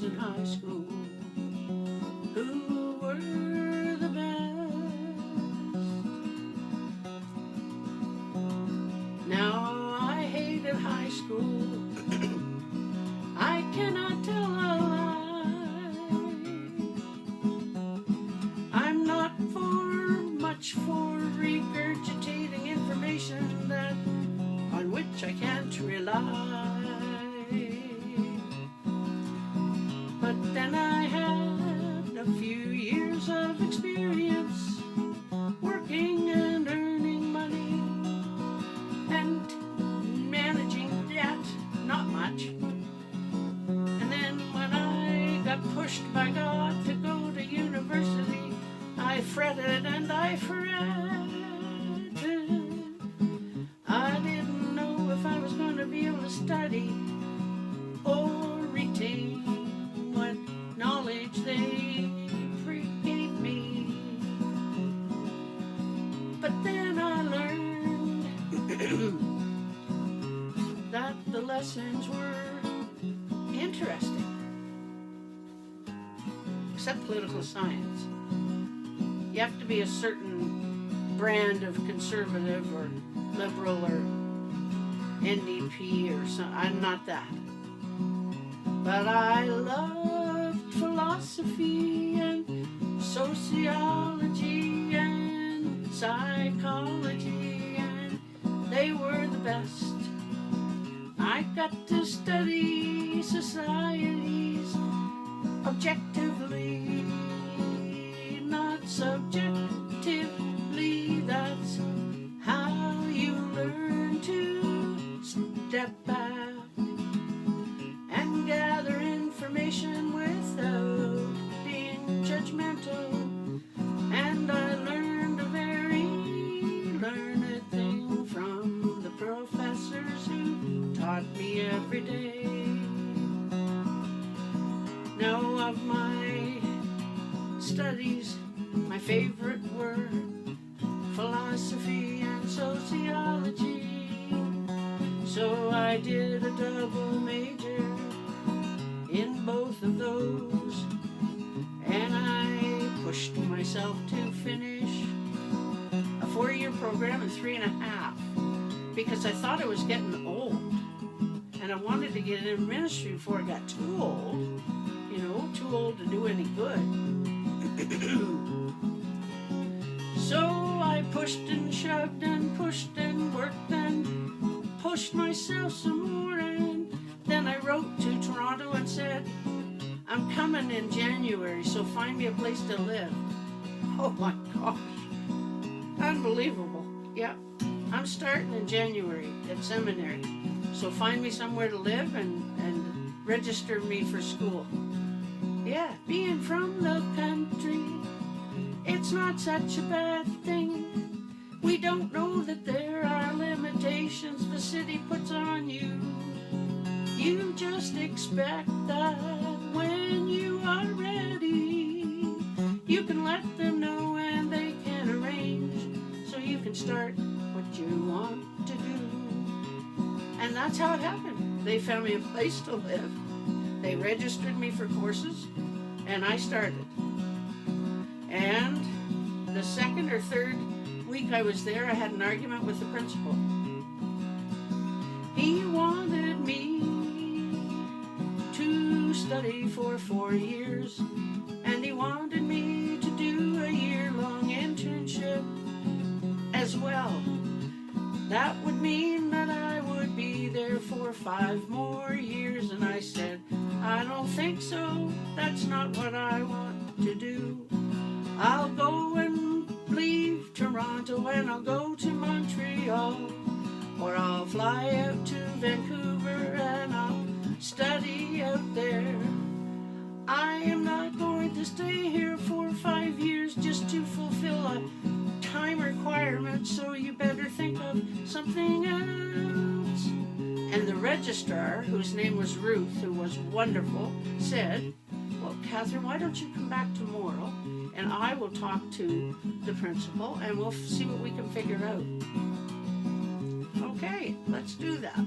in high school who were the best. Now I hated high school. I cannot tell a lie. I'm not much for regurgitating information on which I can't rely. But then I had a few years of experience working and earning money and managing debt, not much. And then when I got pushed by God to go to university, I fretted and I fretted. I didn't know if I was going to be able to study or retain what knowledge they gave me. But then I learned that the lessons were interesting. Except political science. You have to be a certain brand of conservative or liberal or NDP or something. I'm not that. But I loved philosophy and sociology and psychology, and they were the best. I got to study societies objectively, not subjectively. That's how you learn to step back and gather information without being judgmental. And I learned a very learned thing from the professors who taught me every day. Now of my studies, my favorite were philosophy and sociology. So I did a double major in both of those, and I pushed myself to finish a 4-year program in 3.5 because I thought I was getting old and I wanted to get in ministry before I got too old, too old to do any good. So I pushed and shoved and pushed and worked and pushed myself some more, and then I wrote to Toronto and said, I'm coming in January, so find me a place to live. Oh my gosh, unbelievable. Yeah, I'm starting in January at seminary, so find me somewhere to live and register me for school. Yeah, being from the country, it's not such a bad thing. We don't know that there are limitations the city puts on you. You just expect that when you are ready, you can let them know and they can arrange so you can start what you want to do. And that's how it happened. They found me a place to live. They registered me for courses, and I started. And the second or third week I was there, I had an argument with the principal. He wanted me to study for 4 years, and he wanted me to do a year-long internship as well. That would mean that I would be there for 5 more years, and I said, I don't think so, that's not what I want to do. I'll go and leave Toronto and I'll go to Montreal, or I'll fly out to Vancouver and I'll study out there. I am not going to stay here for 5 years just to fulfill a time requirement, so you better think of something else. And the registrar, whose name was Ruth, who was wonderful, said, well, Catherine, why don't you come back tomorrow and I will talk to the principal and we'll see what we can figure out. Okay, let's do that.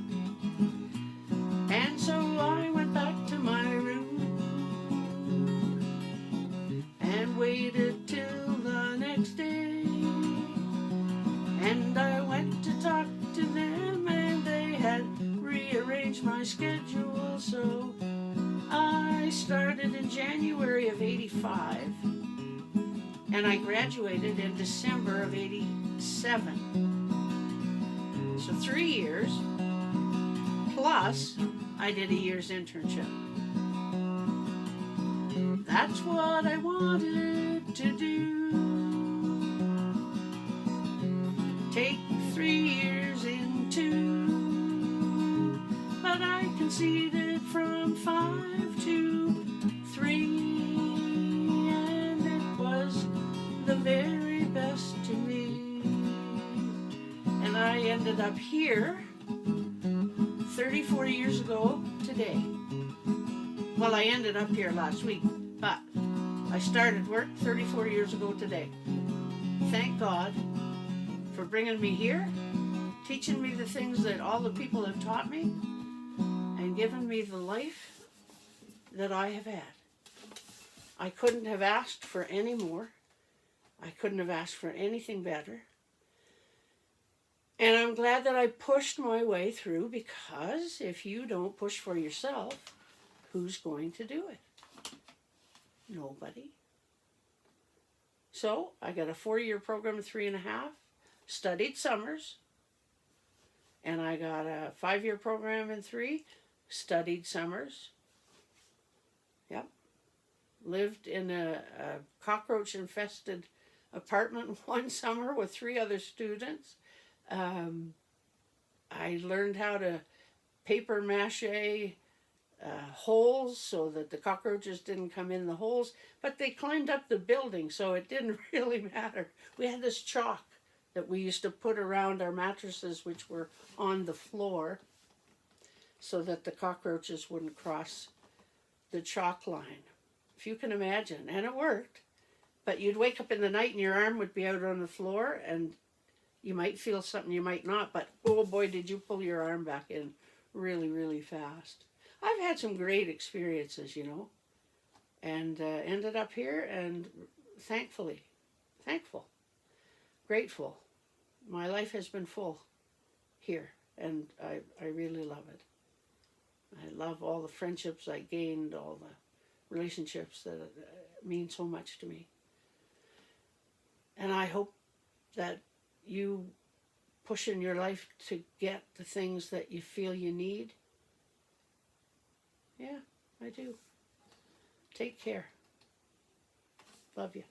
And so I went back to my room change my schedule, so I started in January of 85, and I graduated in December of 87. So 3 years, plus I did a year's internship. That's what I wanted to do. Take 3 years in 2, but I conceded from 5 to 3, and it was the very best to me. And I ended up here 34 years ago today. Well, I ended up here last week, but I started work 34 years ago today. Thank God for bringing me here, teaching me the things that all the people have taught me, and given me the life that I have had. I couldn't have asked for any more. I couldn't have asked for anything better. And I'm glad that I pushed my way through, because if you don't push for yourself, who's going to do it? Nobody. So I got a 4-year program, 3.5, studied summers, and I got a 5-year program in 3, studied summers. Yep. Lived in a cockroach-infested apartment one summer with 3 other students. I learned how to paper mache holes so that the cockroaches didn't come in the holes, but they climbed up the building, so it didn't really matter. We had this chalk that we used to put around our mattresses, which were on the floor, so that the cockroaches wouldn't cross the chalk line. If you can imagine. And it worked. But you'd wake up in the night and your arm would be out on the floor, and you might feel something, you might not, but oh boy, did you pull your arm back in really, really fast. I've had some great experiences, you know, and ended up here, and thankful, grateful. My life has been full here, and I really love it. I love all the friendships I gained, all the relationships that mean so much to me. And I hope that you push in your life to get the things that you feel you need. Yeah, I do. Take care. Love you.